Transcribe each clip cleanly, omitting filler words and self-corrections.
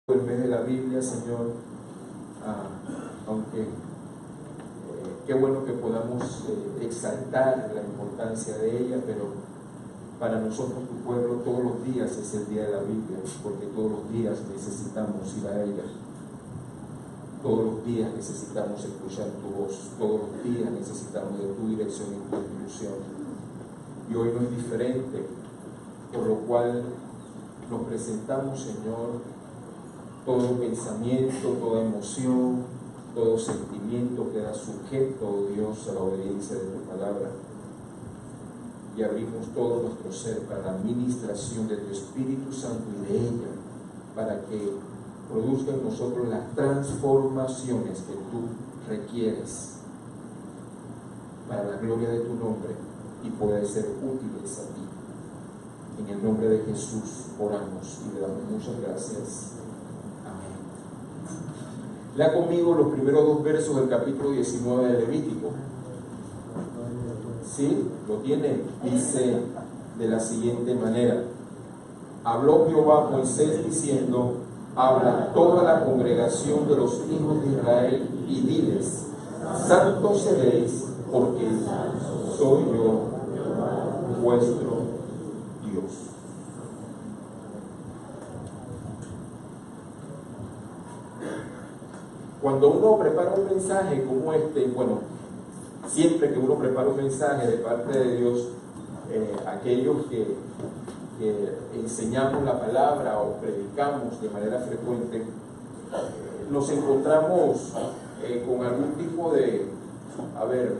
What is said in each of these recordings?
en vez de la Biblia, Señor, aunque qué bueno que podamos exaltar la importancia de ella, pero para nosotros, tu pueblo, todos los días es el día de la Biblia, porque todos los días necesitamos ir a ella, todos los días necesitamos escuchar tu voz, todos los días necesitamos de tu dirección y tu instrucción, y hoy no es diferente, por lo cual nos presentamos, Señor. Todo pensamiento, toda emoción, todo sentimiento queda sujeto, oh Dios, a la obediencia de tu palabra. Y abrimos todo nuestro ser para la administración de tu Espíritu Santo y de ella, para que produzca en nosotros las transformaciones que tú requieres para la gloria de tu nombre y poder ser útiles a ti. En el nombre de Jesús oramos y le damos muchas gracias. Lea conmigo los primeros 2 versos del capítulo 19 de Levítico. ¿Sí? ¿Lo tiene? Dice de la siguiente manera: habló Jehová a Moisés diciendo: habla a toda la congregación de los hijos de Israel y diles: santos seréis, porque soy yo vuestro Dios. Cuando uno prepara un mensaje como este, bueno, siempre que uno prepara un mensaje de parte de Dios, aquellos que enseñamos la palabra o predicamos de manera frecuente, nos encontramos con algún tipo de,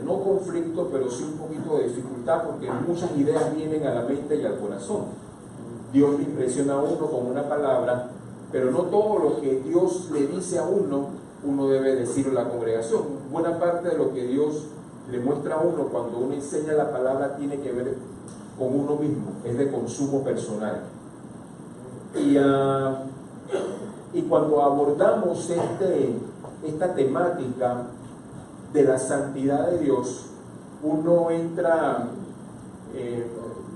no conflicto, pero sí un poquito de dificultad, porque muchas ideas vienen a la mente y al corazón. Dios le impresiona a uno con una palabra, pero no todo lo que Dios le dice a uno debe decirlo a la congregación. Buena parte de lo que Dios le muestra a uno cuando uno enseña la palabra tiene que ver con uno mismo, es de consumo personal. Y cuando abordamos esta temática de la santidad de Dios, uno entra,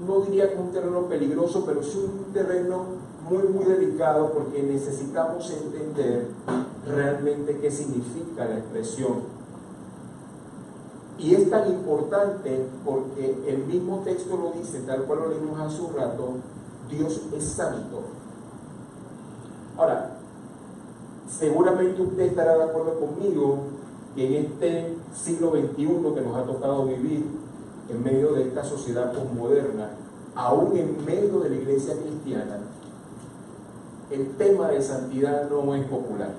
no diría que un terreno peligroso, pero sí un terreno muy delicado, porque necesitamos entender realmente qué significa la expresión. Y es tan importante porque el mismo texto lo dice, tal cual lo leímos hace un rato: Dios es santo. Ahora, seguramente usted estará de acuerdo conmigo que en este siglo XXI que nos ha tocado vivir, en medio de esta sociedad posmoderna, aún en medio de la iglesia cristiana, el tema de santidad no es popular.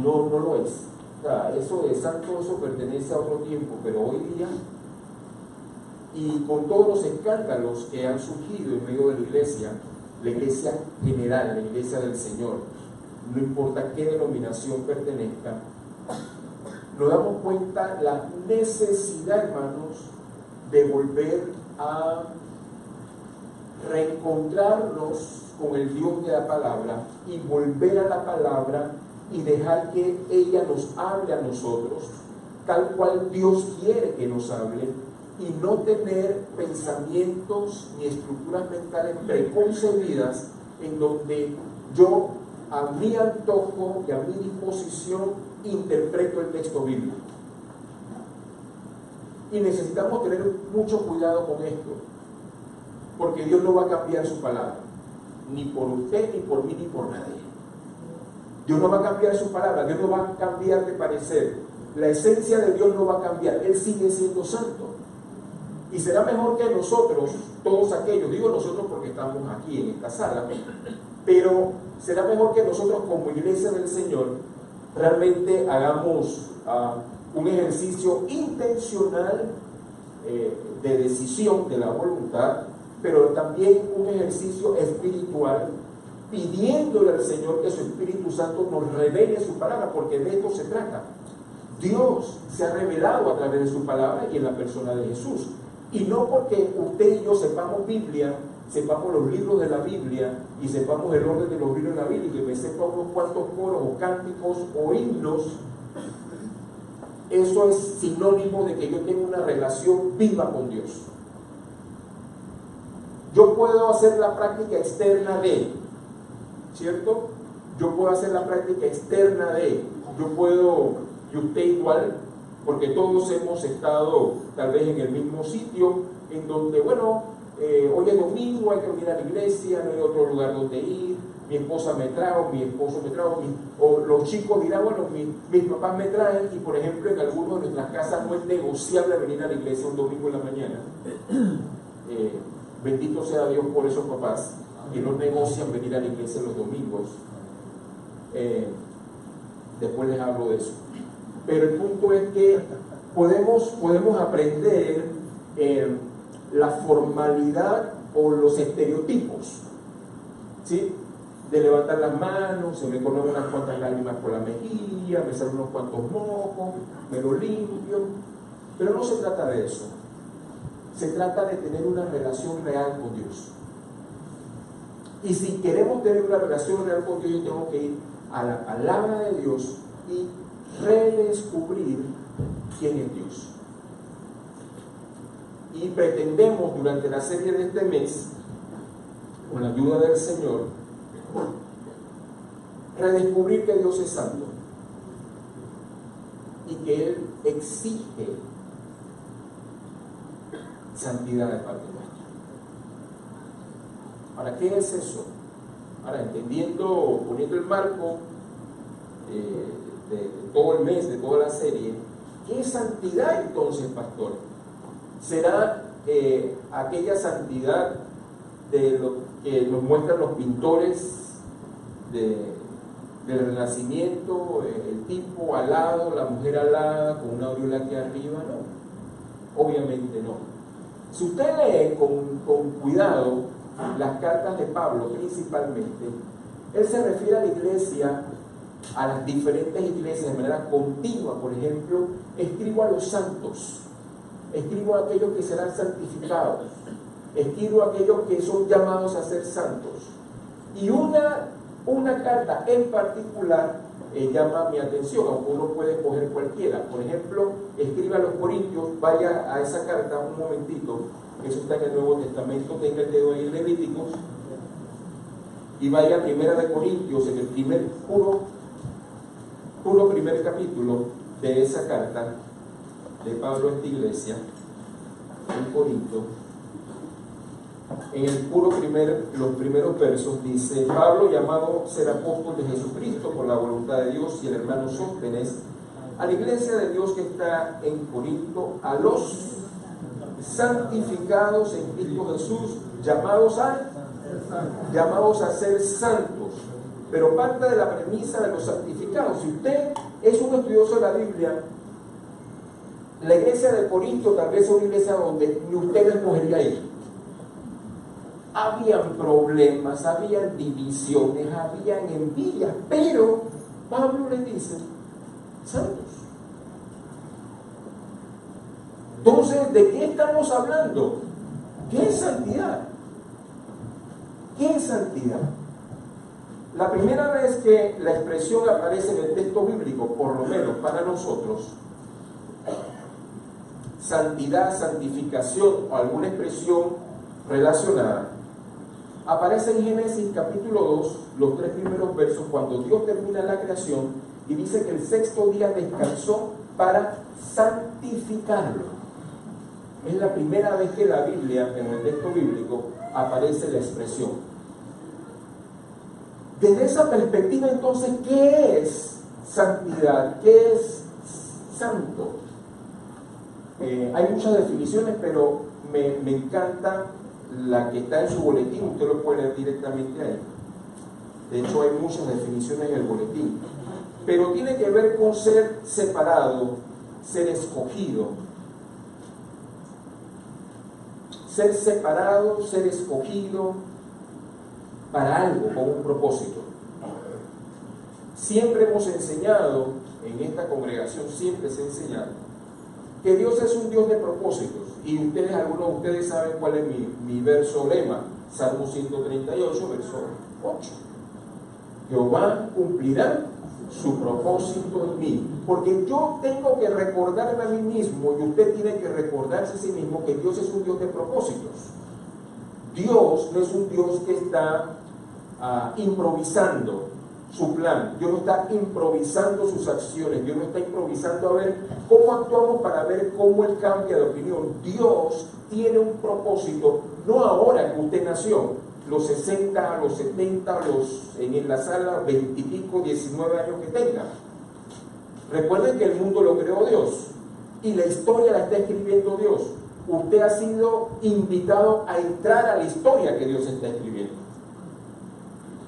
No lo es. O sea, eso de santo, eso pertenece a otro tiempo, pero hoy día, y con todos los escándalos que han surgido en medio de la iglesia general, la iglesia del Señor, no importa qué denominación pertenezca, nos damos cuenta la necesidad, hermanos, de volver a reencontrarnos con el Dios de la palabra y volver a la palabra y dejar que ella nos hable a nosotros tal cual Dios quiere que nos hable, y no tener pensamientos ni estructuras mentales preconcebidas en donde yo a mi antojo y a mi disposición interpreto el texto bíblico. Y necesitamos tener mucho cuidado con esto, porque Dios no va a cambiar su palabra, ni por usted, ni por mí, ni por nadie. Dios no va a cambiar su palabra, Dios no va a cambiar de parecer. La esencia de Dios no va a cambiar, Él sigue siendo santo. Y será mejor que nosotros, todos aquellos, digo nosotros porque estamos aquí en esta sala, pero será mejor que nosotros como iglesia del Señor realmente hagamos un ejercicio intencional de decisión de la voluntad, pero también un ejercicio espiritual, pidiéndole al Señor que su Espíritu Santo nos revele su palabra, porque de esto se trata. Dios se ha revelado a través de su palabra y en la persona de Jesús. Y no porque usted y yo sepamos Biblia, sepamos los libros de la Biblia y sepamos el orden de los libros de la Biblia, y que me sepa unos cuantos coros o cánticos o himnos, eso es sinónimo de que yo tengo una relación viva con Dios. Yo puedo hacer la práctica externa de ¿cierto? Yo puedo hacer la práctica externa de, yo puedo, y usted igual, porque todos hemos estado tal vez en el mismo sitio, en donde, bueno, hoy es domingo, hay que venir a la iglesia, no hay otro lugar donde ir, mi esposa me trajo, mi esposo me trajo, o los chicos dirán, bueno, mis papás me traen, y por ejemplo en algunas de nuestras casas no es negociable venir a la iglesia un domingo en la mañana. Bendito sea Dios por esos papás que no negocian venir a la iglesia los domingos. Después les hablo de eso. Pero el punto es que podemos aprender la formalidad o los estereotipos, ¿sí? De levantar las manos, se me corren unas cuantas lágrimas por la mejilla, me salen unos cuantos mocos, me lo limpio. Pero no se trata de eso. Se trata de tener una relación real con Dios. Y si queremos tener una relación real con Dios, yo tengo que ir a la palabra de Dios y redescubrir quién es Dios. Y pretendemos durante la serie de este mes, con la ayuda del Señor, redescubrir que Dios es santo y que Él exige santidad de parte nuestra. ¿Para qué es eso? Ahora, entendiendo, poniendo el marco de todo el mes, de toda la serie, ¿qué es santidad entonces, pastor? ¿Será aquella santidad de lo que nos muestran los pintores del Renacimiento, el tipo alado, la mujer alada, con una aureola aquí arriba? No, obviamente no. Si usted lee con cuidado las cartas de Pablo principalmente, él se refiere a la iglesia, a las diferentes iglesias de manera continua. Por ejemplo, escribo a los santos, escribo a aquellos que serán santificados, escribo a aquellos que son llamados a ser santos. Y una carta en particular llama mi atención, aunque uno puede escoger cualquiera. Por ejemplo, escribe a los Corintios, vaya a esa carta un momentito, eso está en el Nuevo Testamento, tenga el dedo ahí en Levíticos, y vaya a Primera de Corintios, en el puro primer capítulo de esa carta de Pablo a esta iglesia en Corinto. En el los primeros versos dice: Pablo, llamado ser apóstol de Jesucristo por la voluntad de Dios, y el hermano Sóstenes, a la iglesia de Dios que está en Corinto, a los santificados en Cristo Jesús, llamados a ser santos. Pero parte de la premisa de los santificados, si usted es un estudioso de la Biblia, la iglesia de Corinto tal vez es una iglesia donde ni usted no escogería ir. Habían problemas, habían divisiones, habían envidias, pero Pablo les dice: santos. Entonces, ¿de qué estamos hablando? ¿Qué es santidad? ¿Qué es santidad? La primera vez que la expresión aparece en el texto bíblico, por lo menos para nosotros, santidad, santificación o alguna expresión relacionada, aparece en Génesis capítulo 2, los 3 primeros versos, cuando Dios termina la creación y dice que el 6º día descansó para santificarlo. Es la primera vez que la Biblia, en el texto bíblico, aparece la expresión. Desde esa perspectiva, entonces, ¿qué es santidad? ¿Qué es santo? Hay muchas definiciones, pero me encanta la que está en su boletín. Usted lo puede leer directamente ahí. De hecho, hay muchas definiciones en el boletín. Pero tiene que ver con ser separado, ser escogido. Ser separado, ser escogido para algo, con un propósito. Siempre hemos enseñado, en esta congregación siempre se ha enseñado, que Dios es un Dios de propósitos. Y ustedes, algunos de ustedes saben cuál es mi verso lema, Salmo 138, verso 8. Jehová cumplirá su propósito en mí. Porque yo tengo que recordarme a mí mismo, y usted tiene que recordarse a sí mismo, que Dios es un Dios de propósitos. Dios no es un Dios que está improvisando su plan, Dios no está improvisando sus acciones, Dios no está improvisando a ver cómo actuamos para ver cómo Él cambia de opinión. Dios tiene un propósito, no ahora que usted nació, los 60, los 70, en la sala 20 y pico, 19 años que tenga. Recuerden que el mundo lo creó Dios y la historia la está escribiendo Dios. Usted ha sido invitado a entrar a la historia que Dios está escribiendo.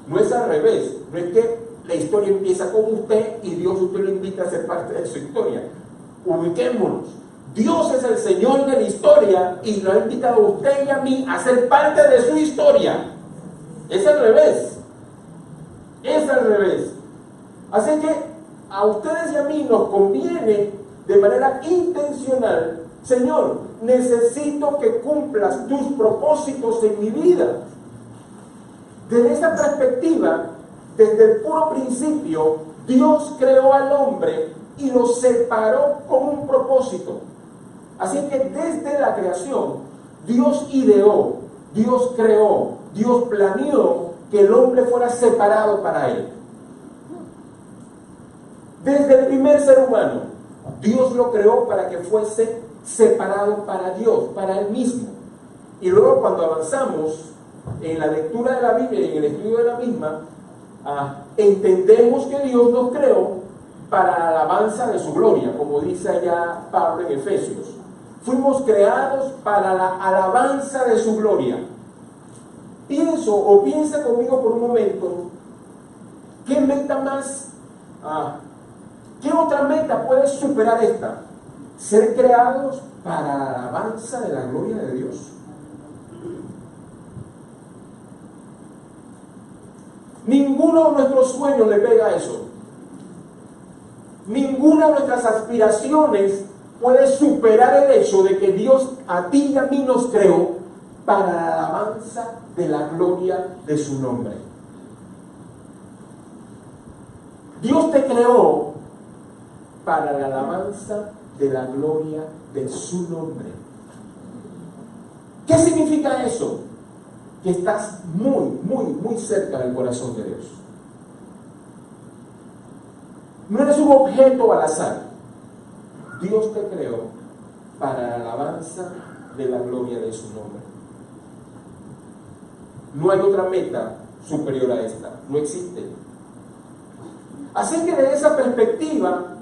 No es al revés, no es que la historia empieza con usted y Dios usted lo invita a ser parte de su historia. Ubiquémonos. Dios es el Señor de la historia y lo ha invitado a usted y a mí a ser parte de su historia. Es al revés. Es al revés. Así que a ustedes y a mí nos conviene de manera intencional: Señor, necesito que cumplas tus propósitos en mi vida. Desde esa perspectiva, desde el puro principio, Dios creó al hombre y lo separó con un propósito. Así que desde la creación, Dios ideó, Dios creó, Dios planeó que el hombre fuera separado para Él. Desde el primer ser humano, Dios lo creó para que fuese separado para Dios, para Él mismo. Y luego, cuando avanzamos en la lectura de la Biblia y en el estudio de la misma, entendemos que Dios nos creó para la alabanza de su gloria, como dice allá Pablo en Efesios. Fuimos creados para la alabanza de su gloria. Piensa conmigo por un momento, ¿qué meta más, qué otra meta puede superar esta? Ser creados para la alabanza de la gloria de Dios. Ninguno de nuestros sueños le pega a eso. Ninguna de nuestras aspiraciones puede superar el hecho de que Dios a ti y a mí nos creó para la alabanza de la gloria de su nombre. Dios te creó para la alabanza de la gloria de su nombre. ¿Qué significa eso? Que estás muy cerca del corazón de Dios. No eres un objeto al azar. Dios te creó para la alabanza de la gloria de su nombre. No hay otra meta superior a esta. No existe. Así que desde esa perspectiva,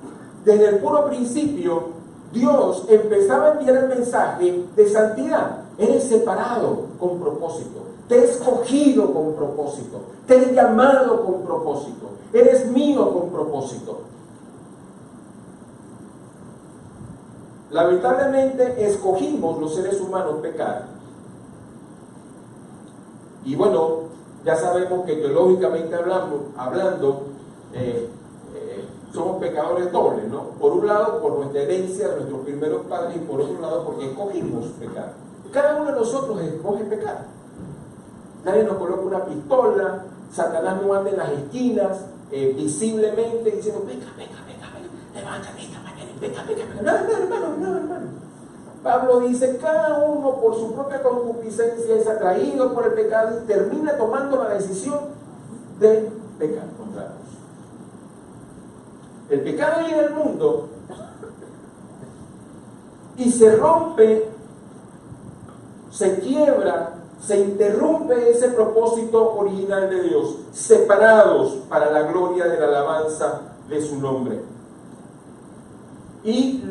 desde el puro principio, Dios empezaba a enviar el mensaje de santidad. Eres separado con propósito. Te he escogido con propósito. Te he llamado con propósito. Eres mío con propósito. Lamentablemente escogimos los seres humanos pecar. Y bueno, ya sabemos que teológicamente hablando, somos pecadores dobles, ¿no? Por un lado, por nuestra herencia de nuestros primeros padres, y por otro lado, porque escogimos pecar. Cada uno de nosotros escoge pecar. Nadie nos coloca una pistola, Satanás no anda en las esquinas, visiblemente diciendo, peca, levántate esta mañana y peca. No, hermano. Pablo dice, cada uno por su propia concupiscencia es atraído por el pecado y termina tomando la decisión de pecar contra Dios. El pecado llega al mundo y se rompe, se quiebra, se interrumpe ese propósito original de Dios, separados para la gloria de la alabanza de su nombre. Y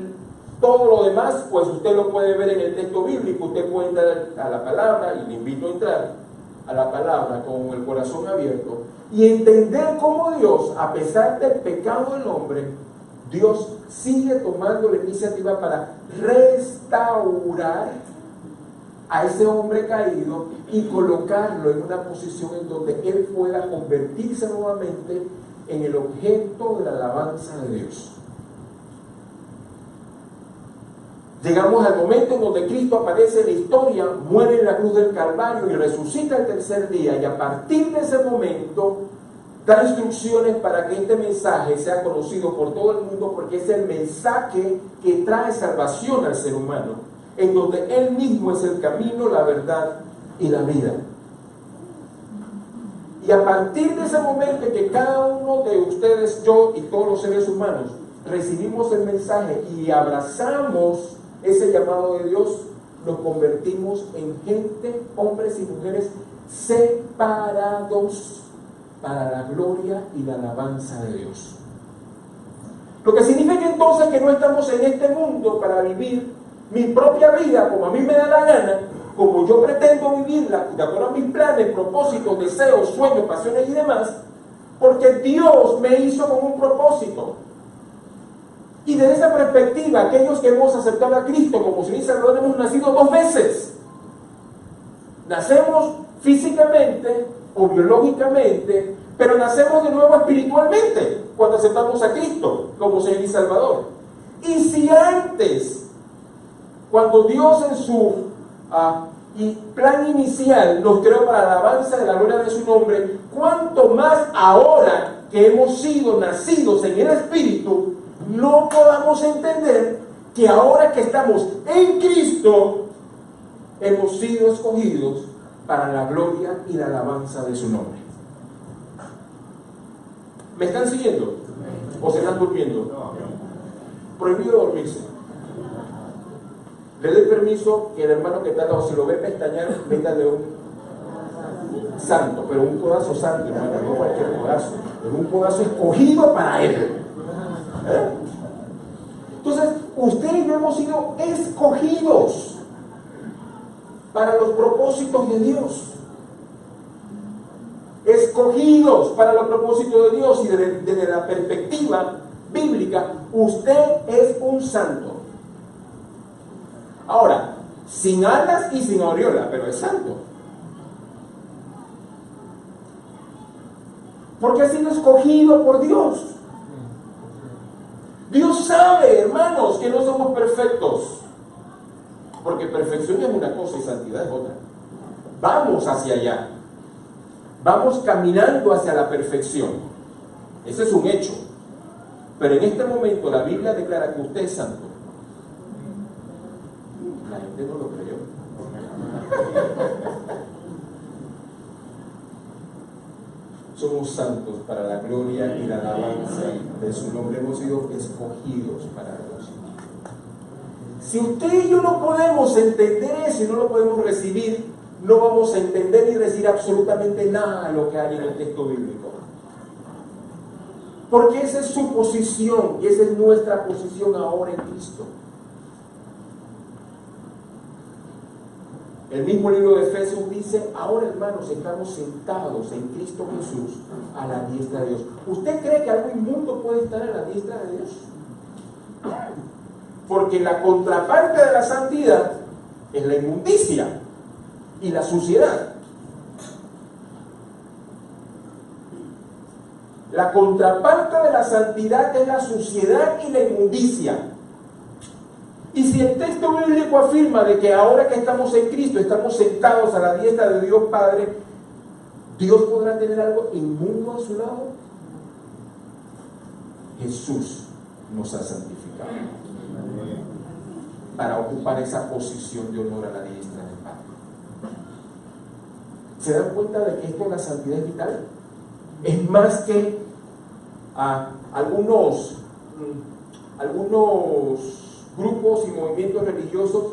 todo lo demás, pues usted lo puede ver en el texto bíblico. Usted puede entrar a la palabra, y le invito a entrar a la palabra con el corazón abierto y entender cómo Dios, a pesar del pecado del hombre, Dios sigue tomando la iniciativa para restaurar a ese hombre caído y colocarlo en una posición en donde él pueda convertirse nuevamente en el objeto de la alabanza de Dios. Llegamos al momento en donde Cristo aparece en la historia, muere en la cruz del Calvario y resucita el tercer día, y a partir de ese momento da instrucciones para que este mensaje sea conocido por todo el mundo, porque es el mensaje que trae salvación al ser humano, en donde Él mismo es el camino, la verdad y la vida. Y a partir de ese momento en que cada uno de ustedes, yo y todos los seres humanos, recibimos el mensaje y abrazamos ese llamado de Dios, nos convertimos en gente, hombres y mujeres separados para la gloria y la alabanza de Dios. Lo que significa entonces que no estamos en este mundo para vivir mi propia vida como a mí me da la gana, como yo pretendo vivirla, de acuerdo a mis planes, propósitos, deseos, sueños, pasiones y demás, porque Dios me hizo con un propósito. Y desde esa perspectiva, aquellos que hemos aceptado a Cristo como Señor y Salvador hemos nacido 2 veces. Nacemos físicamente o biológicamente, pero nacemos de nuevo espiritualmente cuando aceptamos a Cristo como Señor y Salvador. Y si antes, cuando Dios en su plan inicial nos creó para la alabanza de la gloria de su nombre, cuánto más ahora que hemos sido nacidos en el Espíritu, no podamos entender que ahora que estamos en Cristo, hemos sido escogidos para la gloria y la alabanza de su nombre. ¿Me están siguiendo? ¿O se están durmiendo? Prohibido dormirse. Le doy permiso que el hermano que está al lado, si lo ve pestañear, métale un santo, pero un codazo santo, hermano, no cualquier codazo, pero un codazo escogido para él. Entonces, usted y yo hemos sido escogidos para los propósitos de Dios. Escogidos para los propósitos de Dios, y desde la perspectiva bíblica, usted es un santo. Ahora, sin alas y sin aureola, pero es santo. Porque ha sido escogido por Dios. Dios sabe, hermanos, que no somos perfectos. Porque perfección es una cosa y santidad es otra. Vamos hacia allá. Vamos caminando hacia la perfección. Ese es un hecho. Pero en este momento la Biblia declara que usted es santo. La gente no lo creyó. Somos santos para la gloria y la alabanza de su nombre. Hemos sido escogidos para Dios. Si usted y yo no podemos entender eso y no lo podemos recibir, no vamos a entender ni decir absolutamente nada de lo que hay en el texto bíblico. Porque esa es su posición y esa es nuestra posición ahora en Cristo. El mismo libro de Efesios dice: ahora, hermanos, estamos sentados en Cristo Jesús a la diestra de Dios. ¿Usted cree que algo inmundo puede estar a la diestra de Dios? Porque la contraparte de la santidad es la inmundicia y la suciedad. La contraparte de la santidad es la suciedad y la inmundicia. Y si el texto bíblico afirma de que ahora que estamos en Cristo, estamos sentados a la diestra de Dios Padre, ¿Dios podrá tener algo inmundo a su lado? Jesús nos ha santificado para ocupar esa posición de honor a la diestra del Padre. ¿Se dan cuenta de que esto de la santidad es vital? Es más que algunos grupos y movimientos religiosos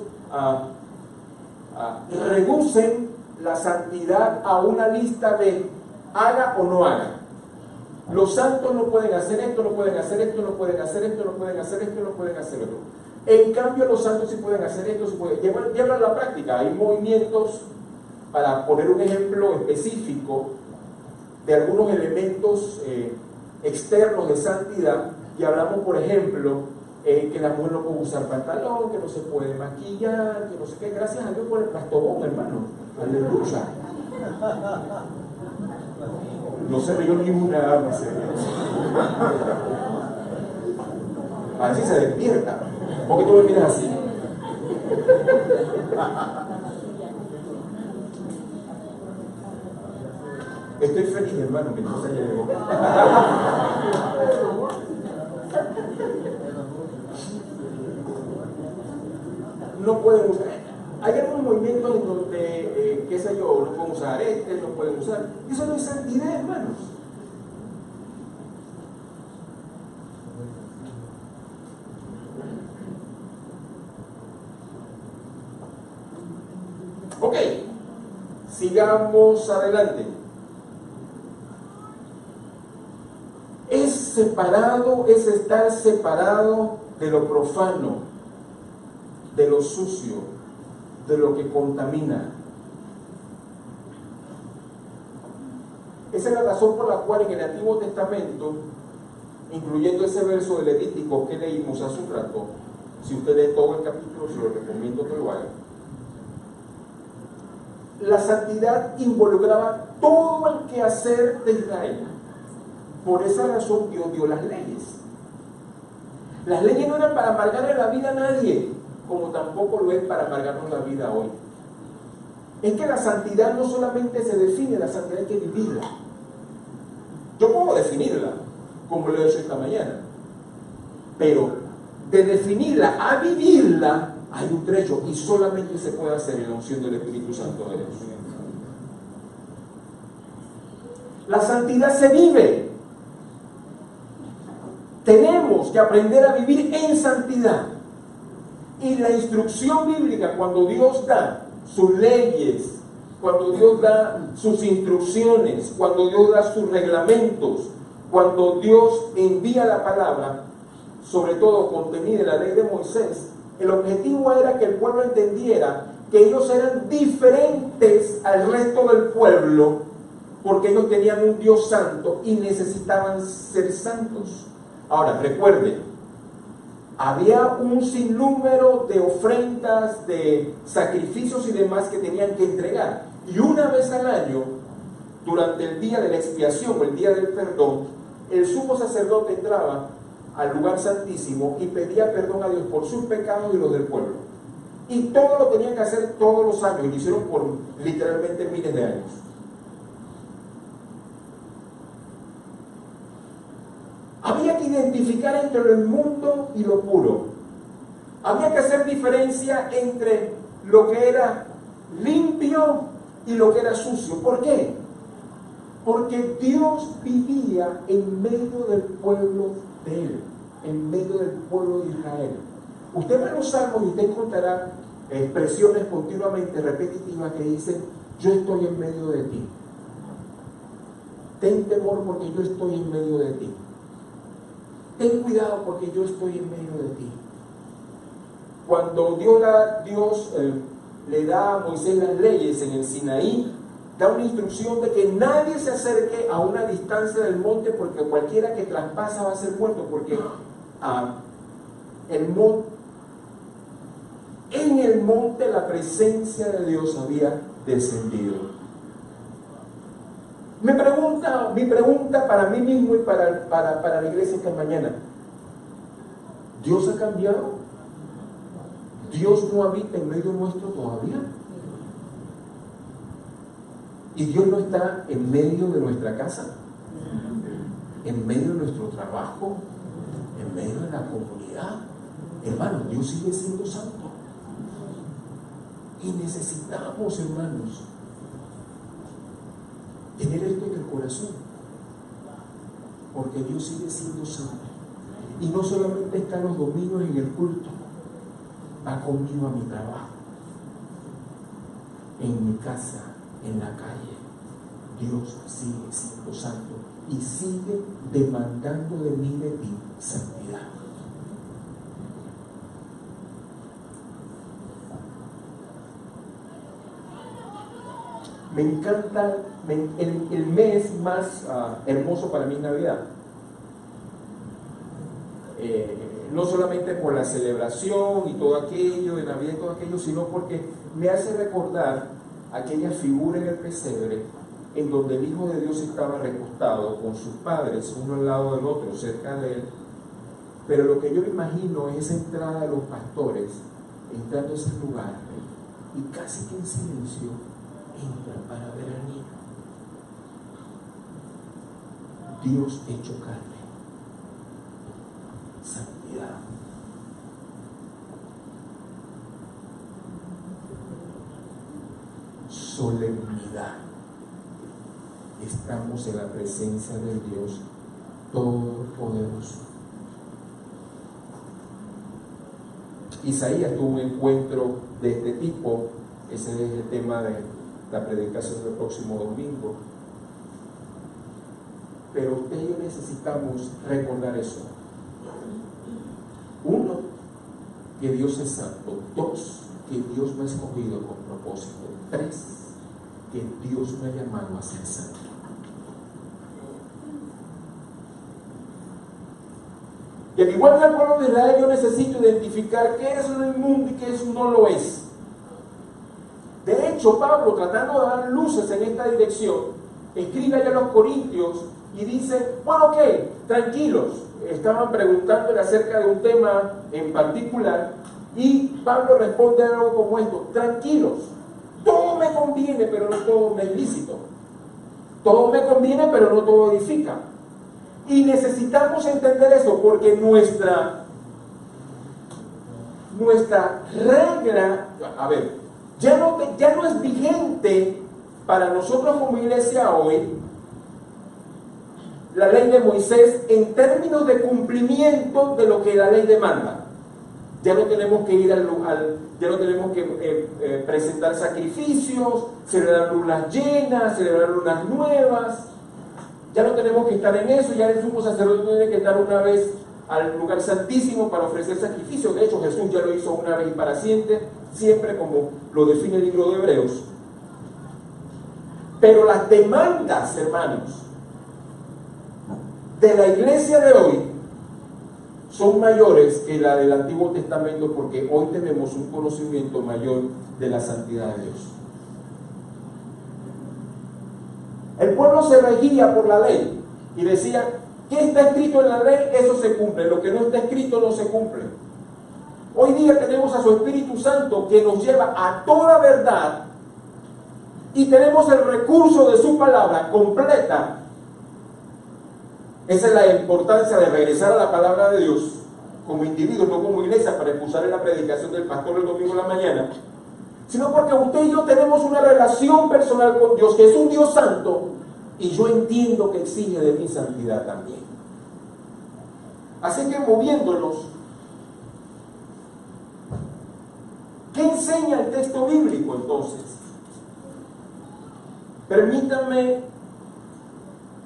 reducen la santidad a una lista de haga o no haga. Los santos no pueden hacer esto, no pueden hacer esto, no pueden hacer esto, no pueden hacer esto, no pueden hacer esto. En cambio, los santos sí pueden hacer esto, sí pueden llevar a la práctica. Hay movimientos, para poner un ejemplo específico, de algunos elementos externos de santidad, y hablamos, por ejemplo, que la mujer no puede usar pantalón, que no se puede maquillar, que no sé qué. Gracias a Dios por el plastobón, hermano. Aleluya. No se rió ni una alma, a ver si se despierta. ¿Por qué tú me miras así? Estoy feliz, hermano, mi esposa ya llegó. No pueden usar. Hay algunos movimientos en donde, qué sé yo, no pueden usar aretes, no pueden usar. Eso no es santidad, hermanos. Ok, sigamos adelante. Es estar separado de lo profano, de lo sucio, de lo que contamina. Esa es la razón por la cual en el Antiguo Testamento, incluyendo ese verso de Levítico que leímos hace un rato, si usted lee todo el capítulo, se lo recomiendo que lo haga. La santidad involucraba todo el quehacer de Israel. Por esa razón Dios dio las leyes. Las leyes no eran para amargarle la vida a nadie, como tampoco lo es para amargarnos la vida hoy. Es que la santidad no solamente se define, la santidad hay que vivirla. Yo puedo definirla, como lo he hecho esta mañana, pero de definirla a vivirla hay un trecho, y solamente se puede hacer en la unción del Espíritu Santo de Dios. La santidad se vive. Tenemos que aprender a vivir en santidad. Y la instrucción bíblica, cuando Dios da sus leyes, cuando Dios da sus instrucciones, cuando Dios da sus reglamentos, cuando Dios envía la palabra, sobre todo contenida en la ley de Moisés, el objetivo era que el pueblo entendiera que ellos eran diferentes al resto del pueblo, porque ellos tenían un Dios santo y necesitaban ser santos. Ahora, recuerden, había un sinnúmero de ofrendas, de sacrificios y demás que tenían que entregar. Y una vez al año, durante el día de la expiación o el día del perdón, el sumo sacerdote entraba al lugar santísimo y pedía perdón a Dios por sus pecados y los del pueblo. Y todo lo tenían que hacer todos los años, y lo hicieron por literalmente miles de años. Había que identificar entre lo inmundo y lo puro. Había que hacer diferencia entre lo que era limpio y lo que era sucio. ¿Por qué? Porque Dios vivía en medio del pueblo de Él, en medio del pueblo de Israel. Usted va a los salmos y usted encontrará expresiones continuamente repetitivas que dicen: yo estoy en medio de ti. Ten temor porque yo estoy en medio de ti. Ten cuidado porque yo estoy en medio de ti. Cuando Dios le da a Moisés las leyes en el Sinaí, da una instrucción de que nadie se acerque a una distancia del monte, porque cualquiera que traspasa va a ser muerto, porque en el monte la presencia de Dios había descendido. Mi pregunta para mí mismo y para la iglesia esta mañana: ¿Dios ha cambiado? ¿Dios no habita en medio nuestro todavía? ¿Y Dios no está en medio de nuestra casa? ¿En medio de nuestro trabajo? ¿En medio de la comunidad? Hermanos, Dios sigue siendo santo. Y necesitamos, hermanos, tener esto en el corazón, porque Dios sigue siendo santo. Y no solamente está los domingos en el culto, va conmigo a mi trabajo, en mi casa, en la calle. Dios sigue siendo santo y sigue demandando de mí, de ti, santidad. Me encanta el mes más hermoso para mí, Navidad. No solamente por la celebración y todo aquello de Navidad y todo aquello, sino porque me hace recordar aquella figura en el pesebre en donde el Hijo de Dios estaba recostado con sus padres, uno al lado del otro, cerca de él. Pero lo que yo me imagino es esa entrada de los pastores, entrando a ese lugar, y casi que en silencio entran para ver al niño. Dios hecho carne, santidad. Solemnidad. estamos en la presencia del Dios Todopoderoso. Isaías tuvo un encuentro de este tipo. Ese es el tema de la predicación del próximo domingo. Pero usted y yo necesitamos recordar eso. Uno, que Dios es santo. Dos, que Dios me ha escogido con propósito. Tres, que Dios me ha llamado a ser santo. Y al igual que el pueblo de Israel, yo necesito identificar qué es lo inmundo y qué no lo es. De hecho, Pablo, tratando de dar luces en esta dirección, escribe allá a los Corintios y dice, bueno, ok, tranquilos, estaban preguntándole acerca de un tema en particular, y Pablo responde algo como esto: tranquilos, todo me conviene, pero no todo me es lícito. Todo me conviene, pero no todo edifica. Y necesitamos entender eso, porque nuestra regla, a ver, ya no es vigente para nosotros como iglesia hoy la ley de Moisés en términos de cumplimiento de lo que la ley demanda. Ya no tenemos que ir ya no tenemos que presentar sacrificios, celebrar lunas llenas, celebrar lunas nuevas. Ya no tenemos que estar en eso. Ya el sumo sacerdote tiene que estar una vez al lugar santísimo para ofrecer sacrificio. De hecho, Jesús ya lo hizo una vez y para siempre, como lo define el libro de Hebreos. Pero las demandas, hermanos, de la iglesia de hoy son mayores que la del Antiguo Testamento, porque hoy tenemos un conocimiento mayor de la santidad de Dios. El pueblo se regía por la ley y decía, ¿qué está escrito en la ley? Eso se cumple. Lo que no está escrito no se cumple. Hoy día tenemos a su Espíritu Santo que nos lleva a toda verdad y tenemos el recurso de su palabra completa. Esa es la importancia de regresar a la palabra de Dios como individuos, no como iglesia, para excusar en la predicación del pastor el domingo en la mañana, sino porque usted y yo tenemos una relación personal con Dios, que es un Dios santo, y yo entiendo que exige de mí santidad también. Así que moviéndonos, ¿qué enseña el texto bíblico entonces? Permítanme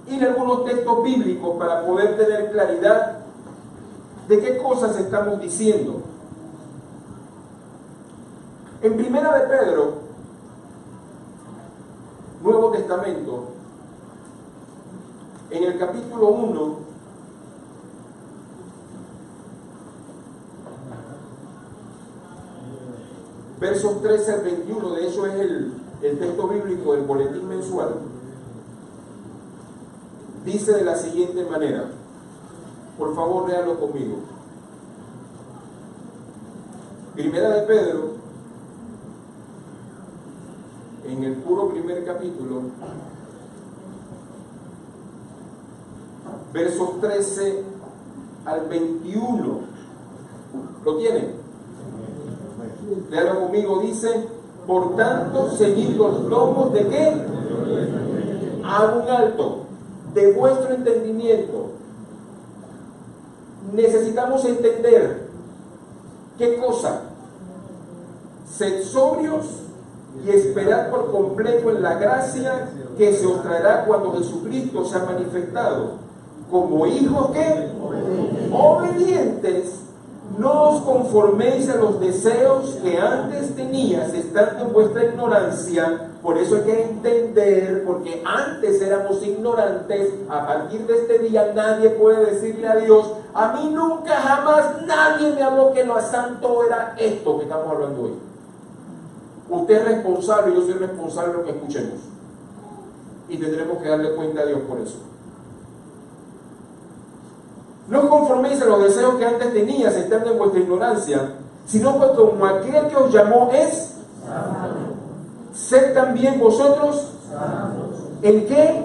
ir a algunos textos bíblicos para poder tener claridad de qué cosas estamos diciendo. En Primera de Pedro, Nuevo Testamento, en el capítulo 1, versos 13 al 21, de hecho es el texto bíblico del boletín mensual, dice de la siguiente manera. Por favor, léalo conmigo. Primera de Pedro, en el puro primer capítulo, versos 13 al 21. ¿Lo tienen? Léalo conmigo. Dice, por tanto, ceñid los lomos de ¿qué? A un alto, de vuestro entendimiento. Necesitamos entender qué cosa. Sed sobrios y esperad por completo en la gracia que se os traerá cuando Jesucristo sea manifestado. Como hijos que obedientes, no os conforméis a los deseos que antes tenías estando en vuestra ignorancia. Por eso hay que entender, porque antes éramos ignorantes. A partir de este día nadie puede decirle a Dios, a mí nunca jamás nadie me habló que lo santo era esto que estamos hablando hoy. Usted es responsable, yo soy responsable de lo que escuchemos, y tendremos que darle cuenta a Dios por eso. No os conforméis a los deseos que antes tenías estando en vuestra ignorancia, sino pues como aquel que os llamó es santo. Sed también vosotros santos. ¿En qué?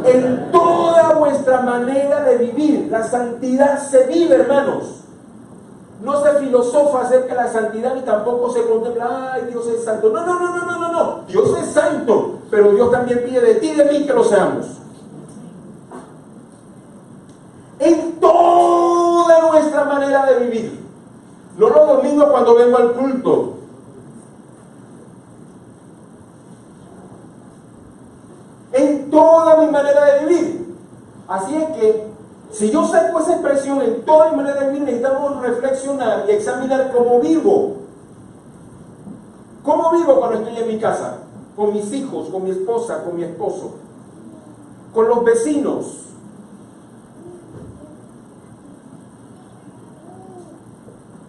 En toda vuestra manera de vivir. La santidad se vive, hermanos. No se filosofa acerca de la santidad, ni tampoco se contempla, ay, Dios es santo. No. Dios es santo. pero Dios también pide de ti y de mí que lo seamos. En toda nuestra manera de vivir. No los domingos cuando vengo al culto. En toda mi manera de vivir. Así es que, si yo saco esa expresión en toda mi manera de vivir, necesitamos reflexionar y examinar cómo vivo. ¿Cómo vivo cuando estoy en mi casa? Con mis hijos, con mi esposa, con mi esposo, con los vecinos.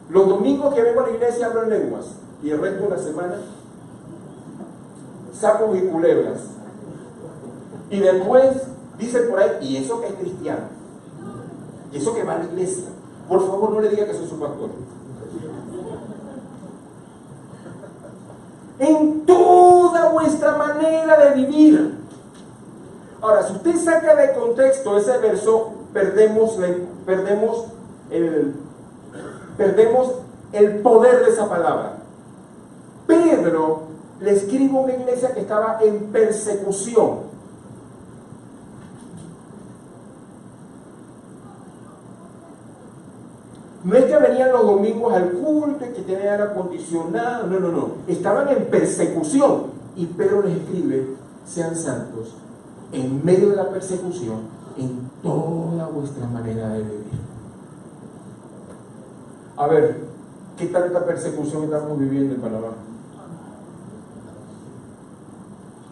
Los domingos que vengo a la iglesia hablo en lenguas y el resto de la semana sapos y culebras. Y después dice por ahí, y eso que es cristiano, y eso que va a la iglesia. Por favor, no le diga que soy su pastor. En toda vuestra manera de vivir. Ahora, si usted saca de contexto ese verso, perdemos el poder de esa palabra. Pedro le escribe a una iglesia que estaba en persecución. No es que venían los domingos al culto y que tenían aire acondicionado, no. Estaban en persecución. Y Pedro les escribe, sean santos, en medio de la persecución, en toda vuestra manera de vivir. A ver, ¿qué tanta persecución estamos viviendo en Panamá?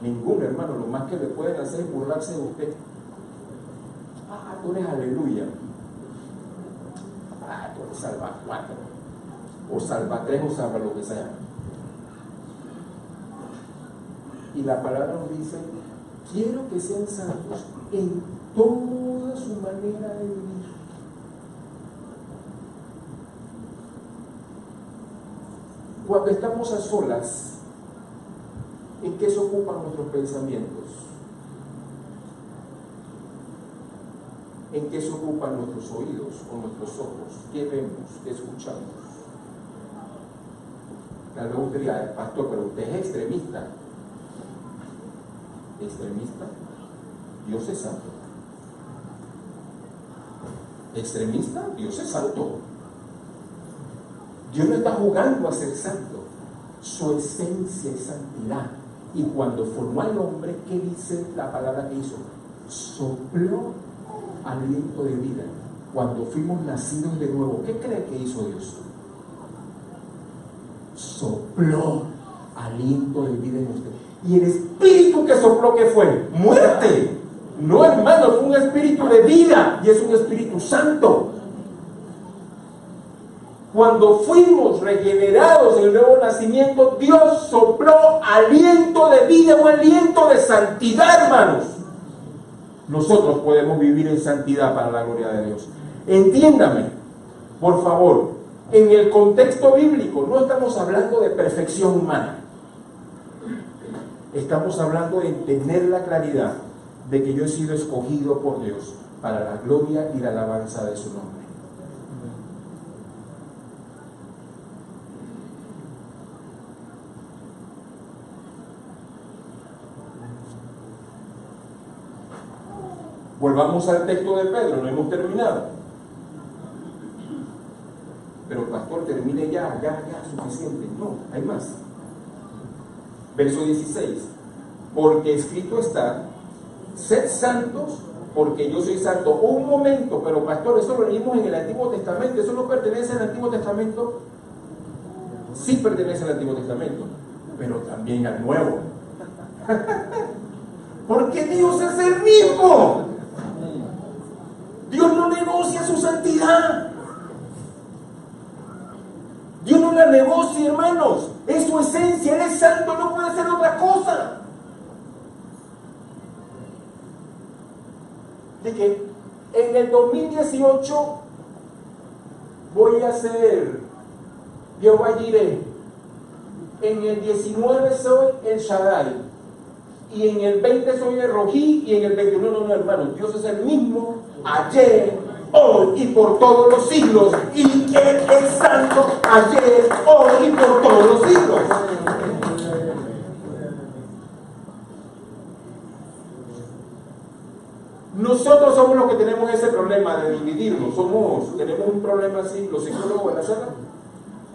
Ninguna, hermano. Lo más que le pueden hacer es burlarse de usted. Tú eres aleluya. Tú eres salva 4, o salva 3, o salva lo que sea. Y la palabra nos dice, quiero que sean santos en toda su manera de vivir. Cuando estamos a solas, ¿en qué se ocupan nuestros pensamientos? ¿En qué se ocupan nuestros oídos o nuestros ojos? ¿Qué vemos? ¿Qué escuchamos? Tal vez usted diga, pastor, pero usted es extremista. ¿Extremista? Dios es santo. ¿Extremista? Dios es santo. Dios no está jugando a ser santo. Su esencia es santidad. Y cuando formó al hombre, ¿qué dice la palabra que hizo? Sopló aliento de vida. Cuando fuimos nacidos de nuevo, ¿qué cree que hizo Dios? Sopló aliento de vida en usted. Y el espíritu que sopló, ¿qué fue? Muerte. No, hermano, fue un espíritu de vida y es un Espíritu Santo. Cuando fuimos regenerados en el nuevo nacimiento, Dios sopló aliento de vida, un aliento de santidad, hermanos. Nosotros podemos vivir en santidad para la gloria de Dios. Entiéndame, por favor, en el contexto bíblico no estamos hablando de perfección humana. Estamos hablando de tener la claridad de que yo he sido escogido por Dios para la gloria y la alabanza de su nombre. Volvamos al texto de Pedro, no hemos terminado. Pero pastor, termine ya, suficiente. No, hay más. Verso 16. Porque escrito está, sed santos, porque yo soy santo. Un momento, pero pastor, eso lo leímos en el Antiguo Testamento. ¿Eso no pertenece al Antiguo Testamento? Sí pertenece al Antiguo Testamento, pero también al Nuevo. Porque Dios es el mismo. Dios no negocia su santidad. Dios no la negocia, hermanos. Es su esencia, Él es santo, no puede ser otra cosa. De que en el 2018 voy a ser Jehová Jireh. En el 19 soy el Shaddai. Y en el 20 soy el Rojí. Y en el 21 no, hermanos. Dios es el mismo ayer, hoy y por todos los siglos. Y Él es santo ayer, hoy y por todos los siglos. Nosotros somos los que tenemos ese problema de dividirnos. Tenemos un problema así, los psicólogos en la sala,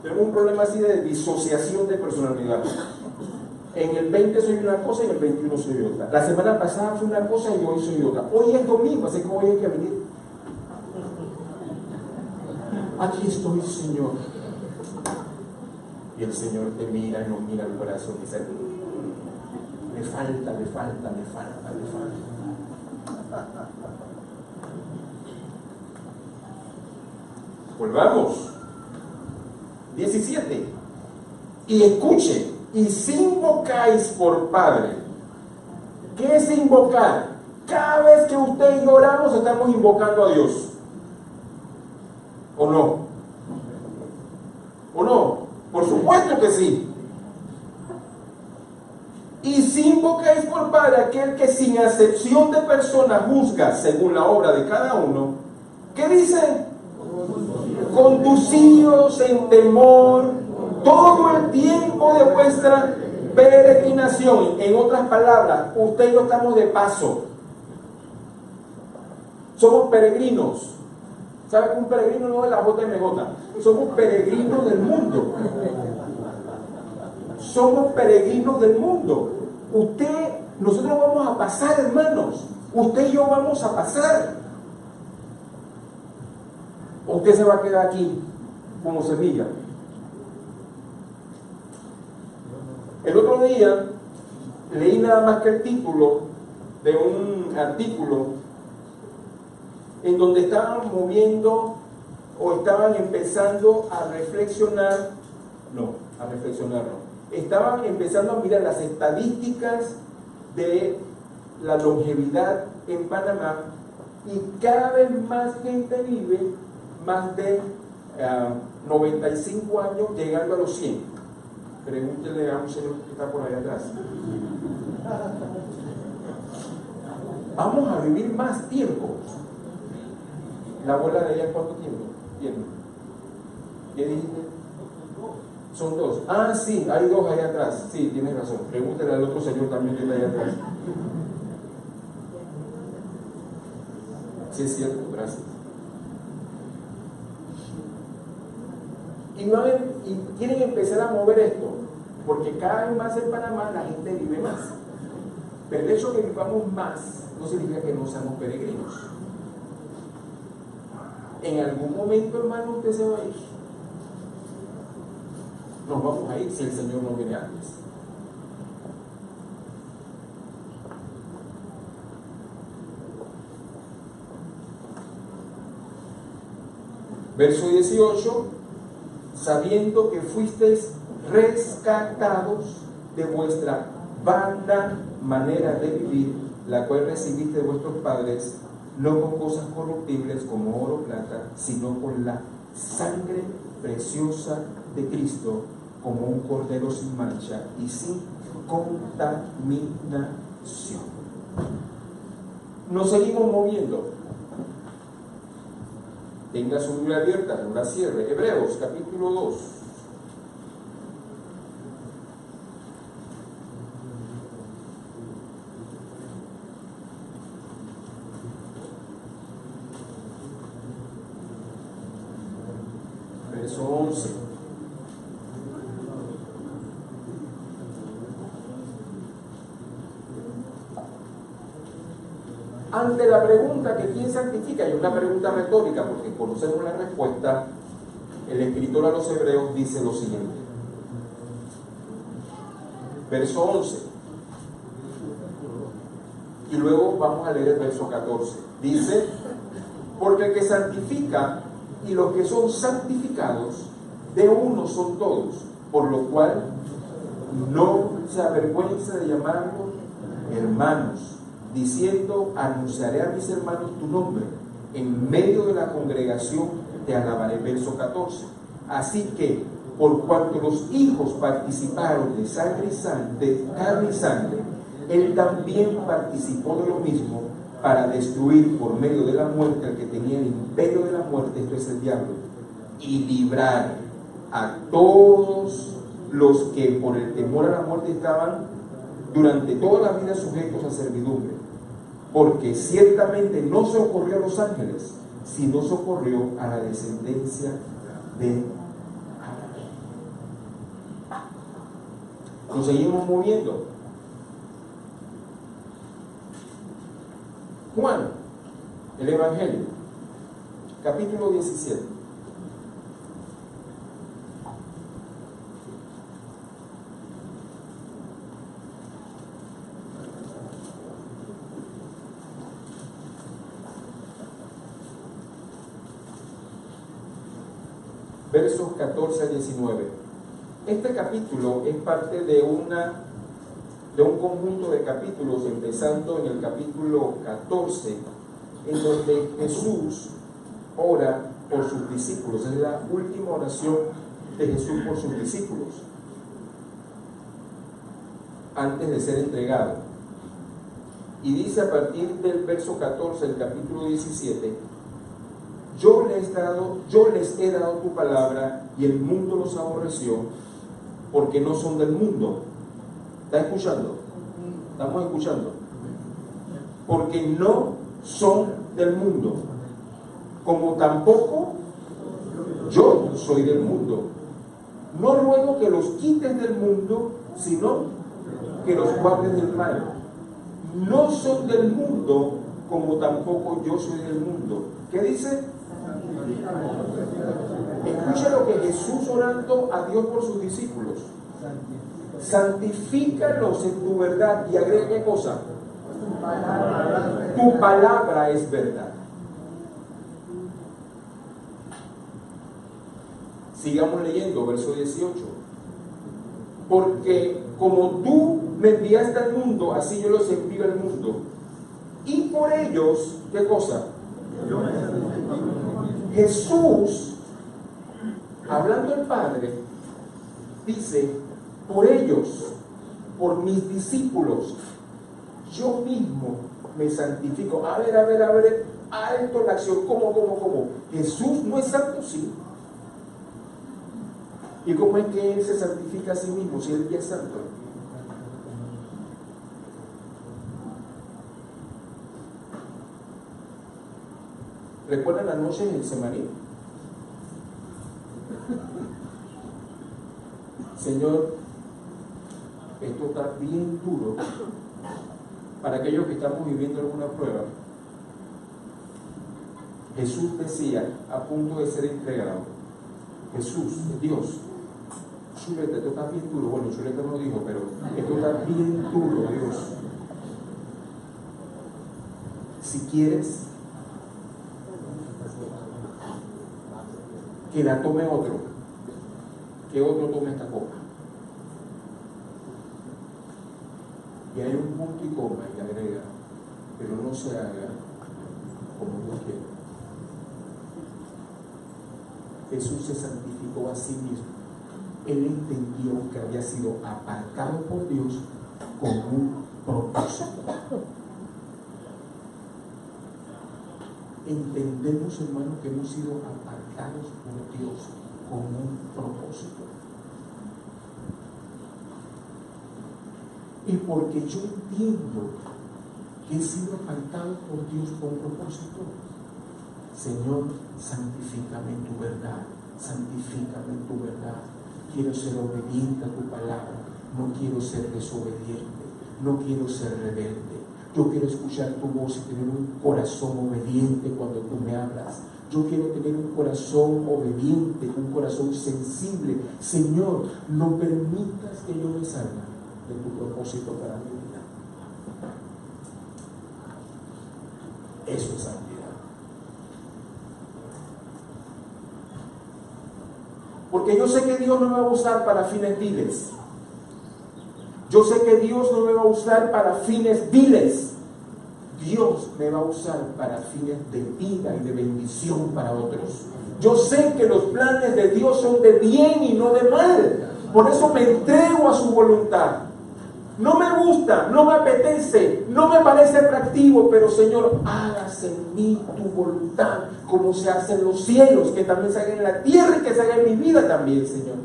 tenemos un problema así de disociación de personalidad. En el 20 soy una cosa y en el 21 soy otra. La semana pasada fue una cosa y hoy soy otra. Hoy es domingo, así que hoy hay que venir. Aquí estoy, Señor. Y el Señor te mira y nos mira el corazón y dice: le falta. Volvamos. 17. Y escuche, y si invocáis por Padre. ¿Qué es invocar? Cada vez que usted y yo oramos, estamos invocando a Dios. ¿O no? ¿O no? Por supuesto que sí. Y si invocáis por Padre aquel que sin acepción de persona juzga según la obra de cada uno, ¿qué dice? Conducíos en temor todo el tiempo de vuestra peregrinación. En otras palabras, usted y yo estamos de paso. Somos peregrinos. ¿Sabe que un peregrino no es la JMJ? Somos peregrinos del mundo. Somos peregrinos del mundo. Nosotros vamos a pasar, hermanos. Usted y yo vamos a pasar. ¿O usted se va a quedar aquí como semilla? El otro día leí nada más que el título de un artículo en donde estaban moviendo o estaban empezando a reflexionar, estaban empezando a mirar las estadísticas de la longevidad en Panamá, y cada vez más gente vive más de 95 años, llegando a los 100. Pregúntele a un señor que está por allá atrás. Vamos a vivir más tiempo. ¿La abuela de ella cuánto tiempo tiene? ¿Qué dijiste? Son 2. Ah, sí, hay 2 allá atrás. Sí, tienes razón. Pregúntele al otro señor también que está allá atrás. Sí, es cierto, gracias. Y quieren empezar a mover esto, porque cada vez más en Panamá la gente vive más. Pero el hecho de que vivamos más no significa que no seamos peregrinos. En algún momento, hermano, usted se va a ir. Nos vamos a ir si el Señor no viene antes. Verso 18: sabiendo que fuisteis rescatados de vuestra vana manera de vivir, la cual recibiste de vuestros padres, no con cosas corruptibles como oro o plata, sino con la sangre preciosa de Cristo, como un cordero sin mancha y sin contaminación. Nos seguimos moviendo. Tenga su Biblia abierta, no la cierre. Hebreos capítulo 2. Verso 11. Ante la pregunta que quién santifica, y es una pregunta retórica porque conocemos la respuesta, el escritor a los Hebreos dice lo siguiente. Verso 11. Y luego vamos a leer el verso 14. Dice: porque el que santifica y los que son santificados, de uno son todos, por lo cual no se avergüenza de llamarlos hermanos, diciendo: anunciaré a mis hermanos tu nombre, en medio de la congregación te alabaré. Verso 14. Así que, por cuanto los hijos participaron de sangre y sangre, de carne y sangre, él también participó de lo mismo, para destruir por medio de la muerte al que tenía el imperio de la muerte, esto es el diablo, y librar a todos los que por el temor a la muerte estaban durante toda la vida sujetos a servidumbre. porque ciertamente no socorrió a los ángeles, sino socorrió a la descendencia de Abraham. Nos seguimos moviendo. Juan, el Evangelio, capítulo 17. Versos 14 a 19. Este capítulo es parte de un conjunto de capítulos, empezando en el capítulo 14, en donde Jesús ora por sus discípulos. Es la última oración de Jesús por sus discípulos antes de ser entregado. Y dice a partir del verso 14 del capítulo 17: Yo les he dado tu palabra y el mundo los aborreció porque no son del mundo. ¿Está escuchando? ¿Estamos escuchando? Porque no son del mundo, como tampoco yo soy del mundo. No ruego que los quites del mundo, sino que los guardes del mal. No son del mundo, como tampoco yo soy del mundo. ¿Qué dice? Escucha lo que Jesús, orando a Dios por sus discípulos: santifícalos en tu verdad. Y agrega qué cosa: tu palabra es verdad. Sigamos leyendo, verso 18. Porque como tú me enviaste al mundo, así yo los envío al mundo. Y por ellos, ¿qué cosa? Jesús, hablando al Padre, dice: por ellos, por mis discípulos, yo mismo me santifico. A ver, alto la acción. ¿Cómo? ¿Jesús no es santo? Sí. ¿Y cómo es que Él se santifica a sí mismo si Él ya es santo? ¿Recuerdan la noche en el Getsemaní? Señor, esto está bien duro para aquellos que estamos viviendo alguna prueba. Jesús decía, a punto de ser entregado: Jesús, Dios, Chuleta, esto está bien duro. Bueno, Chuleta no dijo, pero esto está bien duro, Dios. Si quieres que la tome otro, que otro tome esta copa. Y hay un punto y coma y agrega: pero no se haga como yo quiero. Jesús se santificó a sí mismo. Él entendió que había sido apartado por Dios con un propósito. Entendemos, hermanos, que hemos sido apartados por Dios con un propósito. Y porque yo entiendo que he sido apartado por Dios con un propósito, Señor, santifícame en tu verdad, santifícame en tu verdad. Quiero ser obediente a tu palabra, no quiero ser desobediente, no quiero ser rebelde. Yo quiero escuchar tu voz y tener un corazón obediente cuando tú me hablas. Yo quiero tener un corazón obediente, un corazón sensible. Señor, no permitas que yo me salga de tu propósito para mi vida. Eso es santidad. Porque yo sé que Dios no me va a usar para fines viles. Yo sé que Dios no me va a usar para fines viles. Dios me va a usar para fines de vida y de bendición para otros. Yo sé que los planes de Dios son de bien y no de mal. Por eso me entrego a su voluntad. No me gusta, no me apetece, no me parece atractivo, pero Señor, hágase en mí tu voluntad, como se hace en los cielos, que también se haga en la tierra y que se haga en mi vida también, Señor.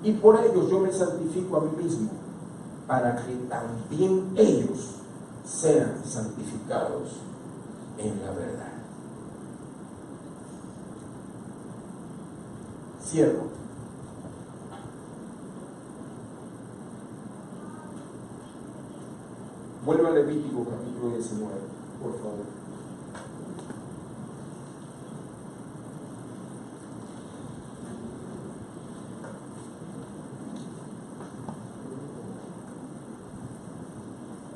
Y por ello yo me santifico a mí mismo, para que también ellos sean santificados en la verdad. Cierro. Vuelve a Levítico capítulo 19, por favor.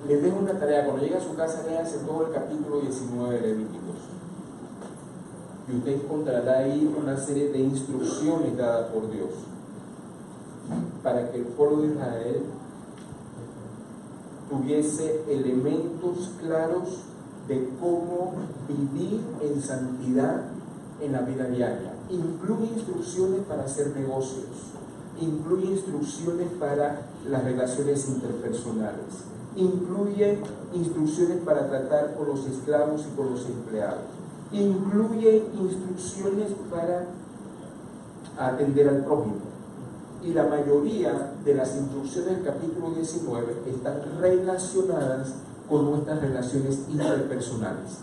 Les dejo una tarea. Cuando llegue a su casa, léase todo el capítulo 19 de Levíticos. Y usted encontrará ahí una serie de instrucciones dadas por Dios para que el pueblo de Israel tuviese elementos claros de cómo vivir en santidad en la vida diaria. Incluye instrucciones para hacer negocios, incluye instrucciones para las relaciones interpersonales, incluye instrucciones para tratar con los esclavos y con los empleados, incluye instrucciones para atender al prójimo. Y la mayoría de las instrucciones del capítulo 19 están relacionadas con nuestras relaciones interpersonales.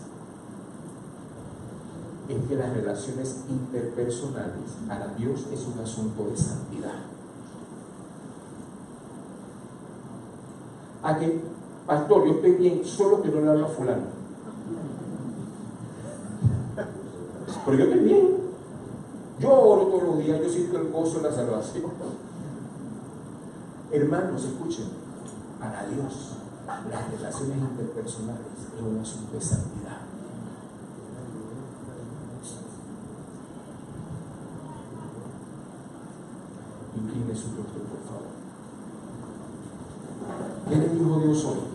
Es que las relaciones interpersonales para Dios es un asunto de santidad. A que, pastor, yo estoy bien, solo que no le hablo a fulano. Pero yo estoy bien. Yo oro todos los días, yo siento el gozo de la salvación. Hermanos, escuchen, para Dios las relaciones interpersonales es un asunto de santidad. Incline su rostro, por favor. ¿Qué le dijo Dios hoy?